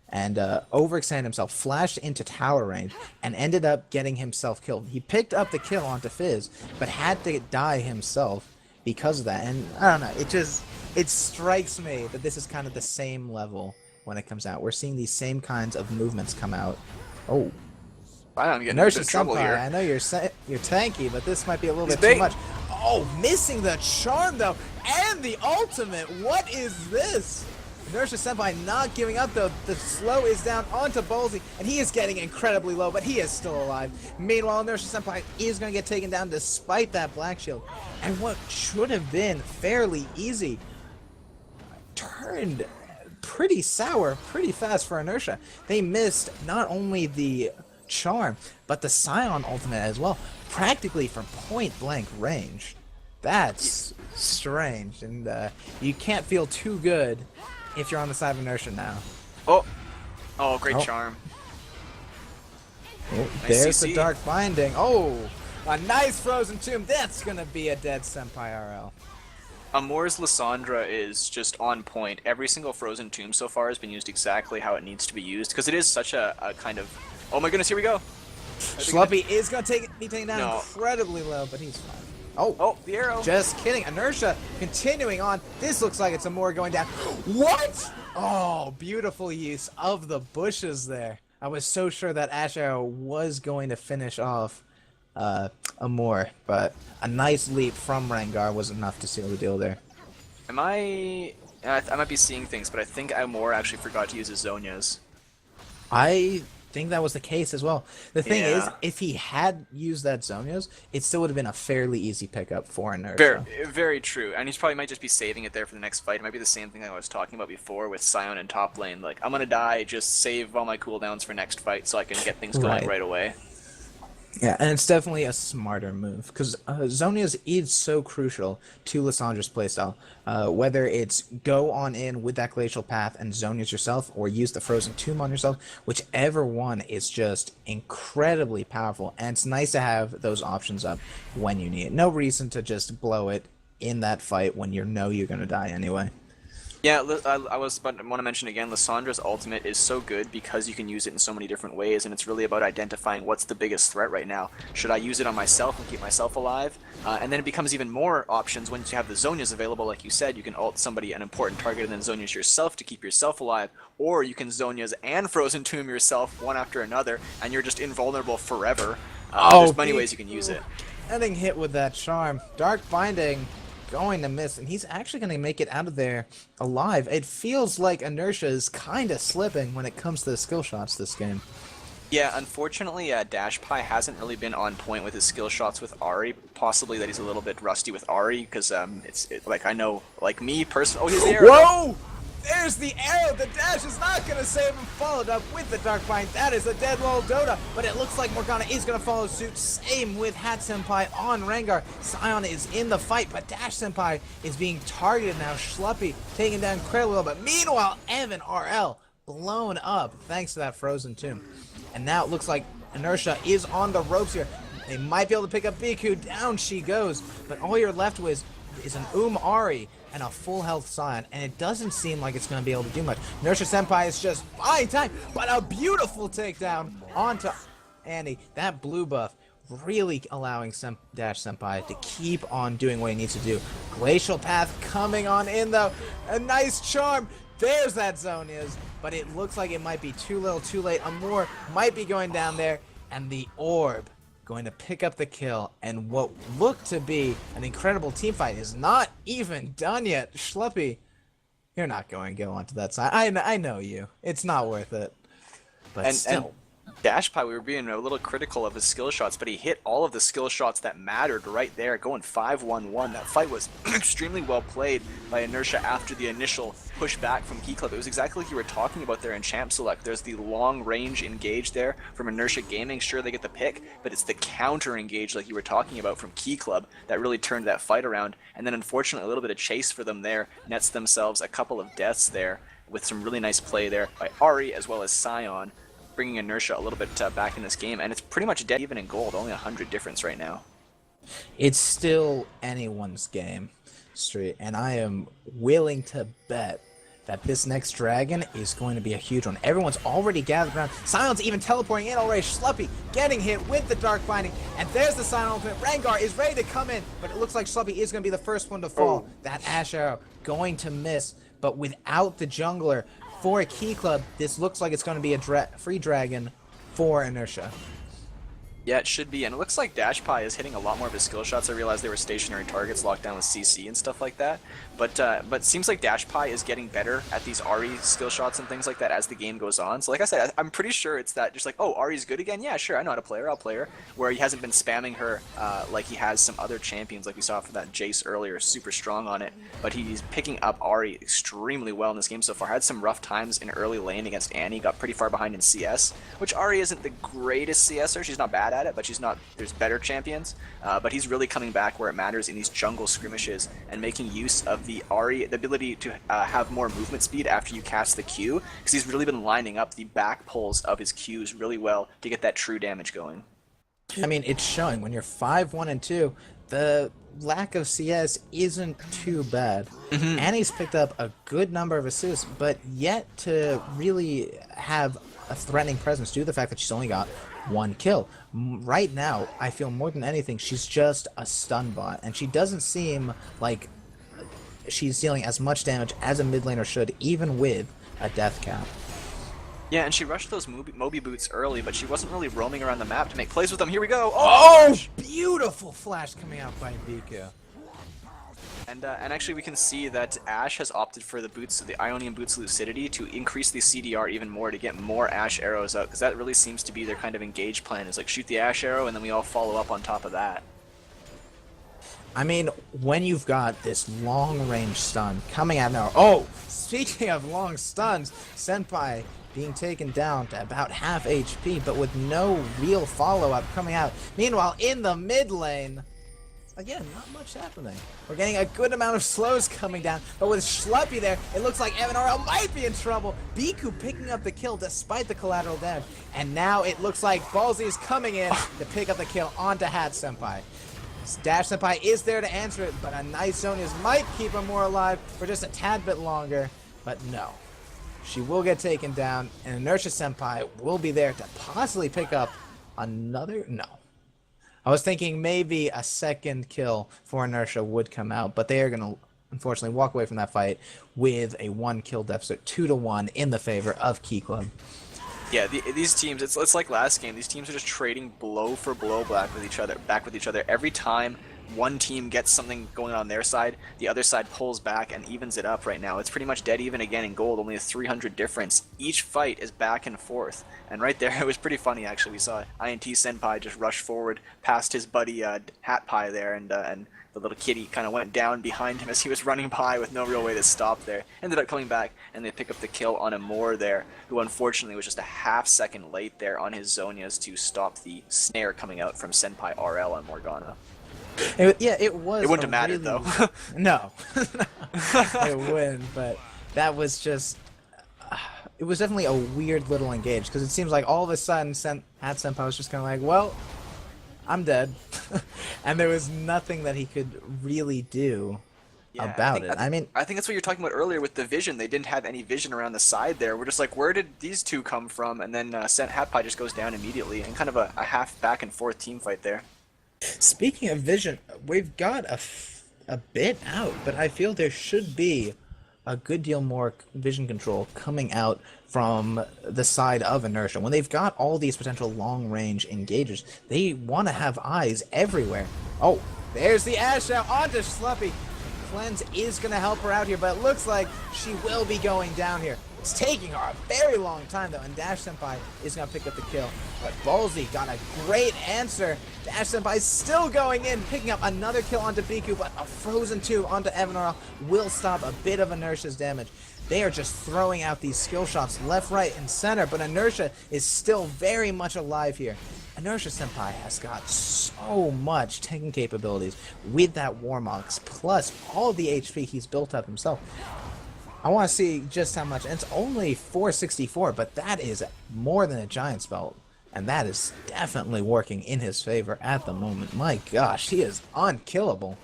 and overextended himself, flashed into tower range, and ended up getting himself killed. He picked up the kill onto Fizz, but had to die himself because of that. And I don't know, it strikes me that this is kind of the same level when it comes out. We're seeing these same kinds of movements come out. Oh, I'm getting in a bit Inertia of trouble Senpai, here. I know you're tanky, but this might be a little He's bit too bait. much. Oh, missing the charm though, and the ultimate. What is this? Inertia Senpai not giving up though. The slow is down onto Ballsy, and he is getting incredibly low, but he is still alive. Meanwhile, Inertia Senpai is going to get taken down despite that Black Shield. And what should have been fairly easy turned pretty sour pretty fast for Inertia. They missed not only the charm, but the Scion ultimate as well, practically from point blank range. That's strange, and you can't feel too good if you're on the side of Inertia now. Oh, oh, great Oh. charm. Oh, Nice there's the CC. Dark Binding. Oh, a nice Frozen Tomb. That's gonna be a dead Senpai RL. Amor's Lissandra is just on point. Every single Frozen Tomb so far has been used exactly how it needs to be used, because it is such a kind of... Oh my goodness, here we go! Schluppy is gonna be taken down No. incredibly low, but he's fine. Oh, Oh, the arrow! just kidding. Inertia continuing on. This looks like it's Amor going down. What? Oh, beautiful use of the bushes there. I was so sure that Ash Arrow was going to finish off Amor, but a nice leap from Rengar was enough to seal the deal there. Am I might be seeing things, but I think Amor actually forgot to use his Zonias. I think that was the case as well. The thing is, Yeah. if he had used that Zonios, it still would have been a fairly easy pickup for Very, Inertia. very true. And he's probably might just be saving it there for the next fight. It might be the same thing I was talking about before with Sion in top lane. Like, I'm gonna die, just save all my cooldowns for next fight so I can get things going right away. Yeah, and it's definitely a smarter move because Zonia's is so crucial to Lissandra's playstyle. Whether it's go on in with that Glacial Path and Zonia's yourself, or use the Frozen Tomb on yourself, whichever one is just incredibly powerful. And it's nice to have those options up when you need it. No reason to just blow it in that fight when you know you're going to die anyway. Yeah, I was about to want to mention again, Lissandra's ultimate is so good because you can use it in so many different ways, and it's really about identifying what's the biggest threat right now. Should I use it on myself and keep myself alive? And then it becomes even more options once you have the Zonias available. Like you said, you can ult somebody, an important target, and then Zonias yourself to keep yourself alive, or you can Zonias and Frozen Tomb yourself one after another, and you're just invulnerable forever. There's many ways you can use it. Getting hit with that charm. Dark Binding going to miss, and he's actually going to make it out of there alive. It feels like Inertia is kind of slipping when it comes to the skill shots this game. Yeah, unfortunately, Dashpie hasn't really been on point with his skill shots with Ari. Possibly that he's a little bit rusty with Ari, because like I know, like me personally. Oh, he's there. Whoa! There's the arrow. The dash is not going to save him. Followed up with the Dark Bind. That is a dead low Dota, but it looks like Morgana is going to follow suit. Same with Hat Senpai on Rengar. Sion is in the fight, but Dash Senpai is being targeted now. Schluppy taken down incredibly low, but meanwhile, Evan RL blown up thanks to that Frozen Tomb. And now it looks like Inertia is on the ropes here. They might be able to pick up Biku. Down she goes, but all you're left with is an Ari and a full health Sion, and it doesn't seem like it's going to be able to do much. Inertia Senpai is just buying time, but a beautiful takedown onto Annie. That blue buff really allowing Dash Senpai to keep on doing what he needs to do. Glacial Path coming on in though. A nice charm. There's that Zonias, but it looks like it might be too little too late. Amor might be going down there, and the Orb going to pick up the kill, and what looked to be an incredible team fight is not even done yet. Schluppy, you're not going to go onto that side. I know you. It's not worth it. But still. Dashpie, we were being a little critical of his skill shots, but he hit all of the skill shots that mattered right there, going 5-1-1. That fight was extremely well played by Inertia after the initial push back from Key Club. It was exactly like you were talking about there in Champ Select. There's the long range engage there from Inertia Gaming. Sure, they get the pick, but it's the counter engage like you were talking about from Key Club that really turned that fight around. And then unfortunately, a little bit of chase for them there nets themselves a couple of deaths there with some really nice play there by Ari as well as Sion, bringing Inertia a little bit back in this game, and it's pretty much dead even in gold, only 100 difference right now. It's still anyone's game, Street, and I am willing to bet that this next dragon is going to be a huge one. Everyone's already gathered around. Sion's even teleporting in already. Schluppy getting hit with the Dark Binding. And there's the Sion ultimate. Rengar is ready to come in, but it looks like Schluppy is going to be the first one to fall. That Ash Arrow going to miss, but without the jungler for a Key Club, this looks like it's going to be a free dragon for Inertia. Yeah, it should be, and it looks like Dashpie is hitting a lot more of his skill shots. I realized they were stationary targets locked down with CC and stuff like that, but it seems like Dashpie is getting better at these Ahri skill shots and things like that as the game goes on. So like I said, I'm pretty sure it's that just like, oh, Ahri's good again? Yeah, sure, I know how to play her, I'll play her. Where he hasn't been spamming her like he has some other champions, like we saw for that Jace earlier, super strong on it, but he's picking up Ahri extremely well in this game so far. Had some rough times in early lane against Annie, got pretty far behind in CS, which Ahri isn't the greatest CSer, she's not bad at it, but she's not, there's better champions, but he's really coming back where it matters in these jungle skirmishes and making use of the Ahri, the ability to have more movement speed after you cast the Q, because he's really been lining up the back pulls of his Qs really well to get that true damage going. I mean, it's showing when you're 5-1 and 2, the lack of CS isn't too bad. Annie's picked up a good number of assists, but yet to really have a threatening presence due to the fact that she's only got 1 kill. Right now, I feel more than anything, she's just a stun bot, and she doesn't seem like she's dealing as much damage as a mid laner should, even with a death cap. Yeah, and she rushed those Moby boots early, but she wasn't really roaming around the map to make plays with them. Here we go! Oh! Beautiful flash coming out by Biku. And actually we can see that Ashe has opted for the boots, the Ionian Boots Lucidity, to increase the CDR even more to get more Ashe arrows out, because that really seems to be their kind of engage plan, is like shoot the Ashe arrow and then we all follow up on top of that. I mean, when you've got this long-range stun coming out now... Oh! Speaking of long stuns, Senpai being taken down to about half HP, but with no real follow-up coming out. Meanwhile, in the mid lane... Again, not much happening. We're getting a good amount of slows coming down, but with Schluppy there, it looks like MNRL might be in trouble. Biku picking up the kill despite the collateral damage, and now it looks like Ballsy is coming in to pick up the kill onto Hat Senpai. Dash Senpai is there to answer it, but a nice Zhonya's might keep him more alive for just a tad bit longer, but no. She will get taken down, and Inertia Senpai will be there to possibly pick up another... No. I was thinking maybe a second kill for Inertia would come out, but they are going to, unfortunately, walk away from that fight with a 1-kill deficit, 2-1 in the favor of Key Club. Yeah, these teams, it's like last game. These teams are just trading blow for blow back with each other. Every time one team gets something going on their side, the other side pulls back and evens it up right now. It's pretty much dead even again in gold, only a 300 difference. Each fight is back and forth. And right there, it was pretty funny actually. We saw INT Senpai just rush forward past his buddy Hat Pie there, and the little kitty kind of went down behind him as he was running by with no real way to stop there. Ended up coming back, and they pick up the kill on Amor there, who unfortunately was just a half-second late there on his Zhonya's to stop the snare coming out from Senpai RL on Morgana. It was. It wouldn't have mattered though. No, it wouldn't. But that was just. It was definitely a weird little engage, because it seems like all of a sudden Hat Senpai was just kind of like, well, I'm dead, and there was nothing that he could really do about it. I mean, I think that's what you're talking about earlier with the vision. They didn't have any vision around the side there. We're just like, where did these two come from? And then Hat Pie just goes down immediately, and kind of a half back and forth team fight there. Speaking of vision, we've got a bit out, but I feel there should be a good deal more vision control coming out from the side of Inertia. When they've got all these potential long-range engagers, they want to have eyes everywhere. Oh, there's the Ashe out onto Schluppy. Cleanse is going to help her out here, but it looks like she will be going down here. It's taking her a very long time, though, and Dash Senpai is going to pick up the kill. But Ballsy got a great answer. Dash Senpai still going in, picking up another kill onto Biku, but a Frozen 2 onto MNRL will stop a bit of Inertia's damage. They are just throwing out these skill shots left, right, and center, but Inertia is still very much alive here. Inertia Senpai has got so much tanking capabilities with that Warmox, plus all the HP he's built up himself. I want to see just how much, and it's only 464, but that is more than a Giant's Belt, and that is definitely working in his favor at the moment. My gosh, he is unkillable.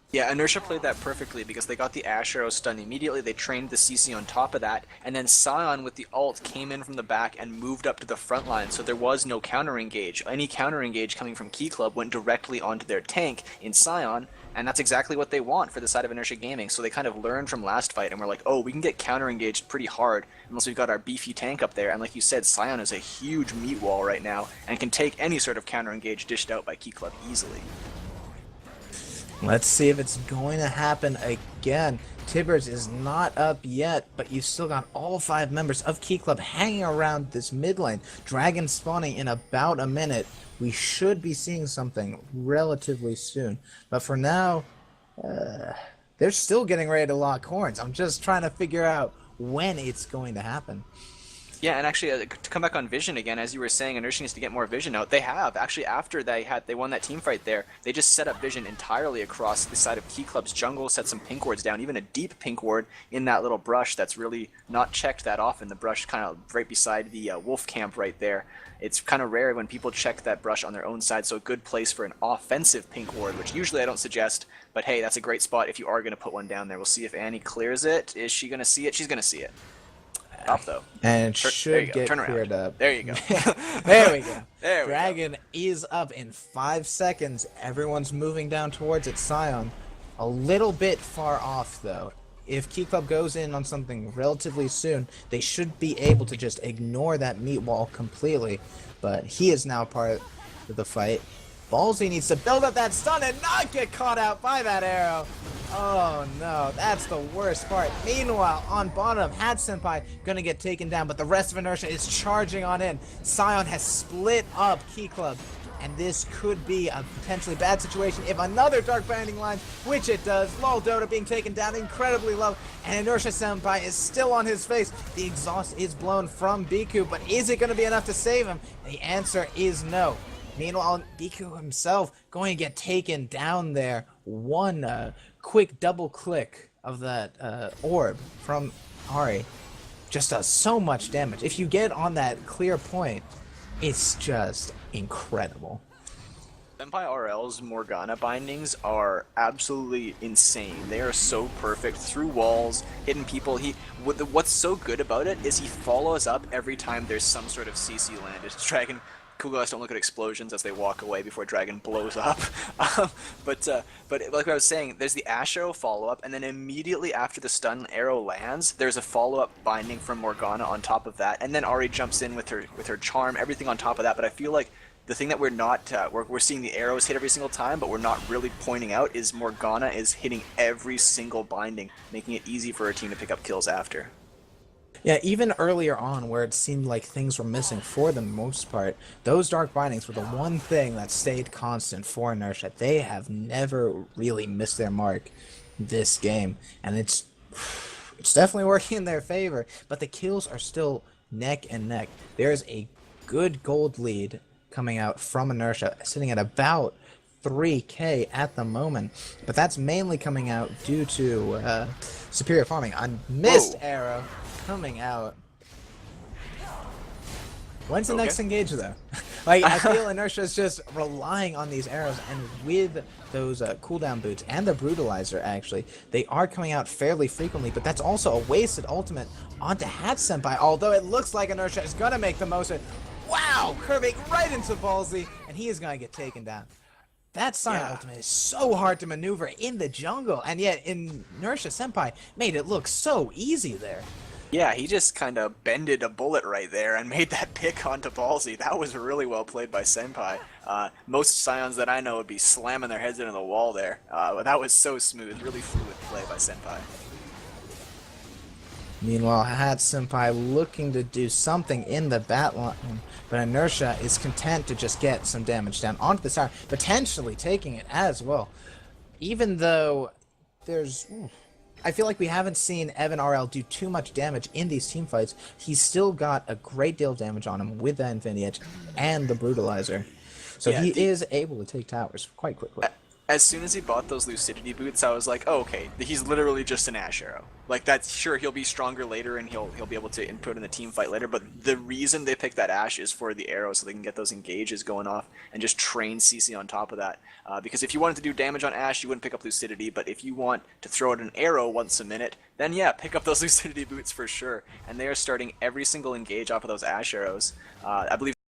Yeah, Inertia played that perfectly because they got the Ash Arrow stun immediately, they trained the CC on top of that, and then Sion with the ult came in from the back and moved up to the front line, so there was no counter engage. Any counter engage coming from Key Club went directly onto their tank in Sion, and that's exactly what they want for the side of Inertia Gaming, so they kind of learned from last fight and were like, oh, we can get counter engaged pretty hard unless we've got our beefy tank up there, and like you said, Sion is a huge meat wall right now and can take any sort of counter engage dished out by Key Club easily. Let's see if it's going to happen again. Tibbers is not up yet, but you've still got all 5 members of Key Club hanging around this mid lane. Dragon spawning in about a minute. We should be seeing something relatively soon. But for now, they're still getting ready to lock horns. I'm just trying to figure out when it's going to happen. Yeah, and actually, to come back on Vision again, as you were saying, Inertia needs to get more Vision out. They have. Actually, after they won that team fight there, they just set up Vision entirely across the side of Key Club's jungle, set some pink wards down, even a deep pink ward in that little brush that's really not checked that often. The brush kind of right beside the wolf camp right there. It's kind of rare when people check that brush on their own side, so a good place for an offensive pink ward, which usually I don't suggest, but hey, that's a great spot if you are going to put one down there. We'll see if Annie clears it. Is she going to see it? She's going to see it. Up though. And should get Turn cleared around. up. There you go. There we go. There we Dragon is up in 5 seconds. Everyone's moving down towards it. Sion, a little bit far off though. If Key Club goes in on something relatively soon, they should be able to just ignore that meat wall completely. But he is now part of the fight. Ballsy needs to build up that stun and not get caught out by that arrow. Oh no, that's the worst part. Meanwhile, on bottom, Hat Senpai gonna get taken down, but the rest of Inertia is charging on in. Sion has split up Key Club, and this could be a potentially bad situation if another Dark Binding line, which it does. Lol Dota being taken down incredibly low, and Inertia Senpai is still on his face. The exhaust is blown from Biku, but is it gonna be enough to save him? The answer is no. Meanwhile, Biku himself going to get taken down there. One quick double click of that orb from Ahri just does so much damage. If you get on that clear point, it's just incredible. Senpai RL's Morgana bindings are absolutely insane. They are so perfect through walls, hitting people. What's so good about it is he follows up every time there's some sort of CC land. It's Dragon. Cool guys don't look at explosions as they walk away before Dragon blows up. But like I was saying, there's the Ash Arrow follow-up, and then immediately after the stun arrow lands, there's a follow-up binding from Morgana on top of that, and then Ahri jumps in with her charm, everything on top of that. But I feel like the thing that we're not, we're seeing the arrows hit every single time, but we're not really pointing out is Morgana is hitting every single binding, making it easy for her team to pick up kills after. Yeah, even earlier on, where it seemed like things were missing for the most part, those Dark Bindings were the one thing that stayed constant for Inertia. They have never really missed their mark this game, and it's definitely working in their favor, but the kills are still neck and neck. There's a good gold lead coming out from Inertia, sitting at about 3k at the moment, but that's mainly coming out due to superior farming. A missed arrow coming out. When's the next engage though? Like, I feel Inertia is just relying on these arrows, and with those cooldown boots and the brutalizer, actually, they are coming out fairly frequently, but that's also a wasted ultimate onto Hat Senpai, although it looks like Inertia is gonna make the most of it. Wow, curving right into Ballsy, and he is gonna get taken down. That Sion ultimate is so hard to maneuver in the jungle, and yet Inertia Senpai made it look so easy there. Yeah, he just kind of bended a bullet right there and made that pick onto Ballsy. That was really well played by Senpai. Most Scions that I know would be slamming their heads into the wall there. But that was so smooth, really fluid play by Senpai. Meanwhile, Hat Senpai looking to do something in the bat line, but Inertia is content to just get some damage down onto the tower, potentially taking it as well. Even though there's... I feel like we haven't seen Evan RL do too much damage in these team fights. He's still got a great deal of damage on him with that Infinity Edge and the Brutalizer. So he is able to take towers quite quickly. As soon as he bought those Lucidity boots, I was like, oh, okay, he's literally just an Ash Arrow. Like, that's sure he'll be stronger later and he'll be able to input in the team fight later, but the reason they picked that Ash is for the arrow so they can get those engages going off and just train CC on top of that. Because if you wanted to do damage on Ash, you wouldn't pick up Lucidity, but if you want to throw out an arrow once a minute, then yeah, pick up those Lucidity boots for sure. And they are starting every single engage off of those Ash Arrows. I believe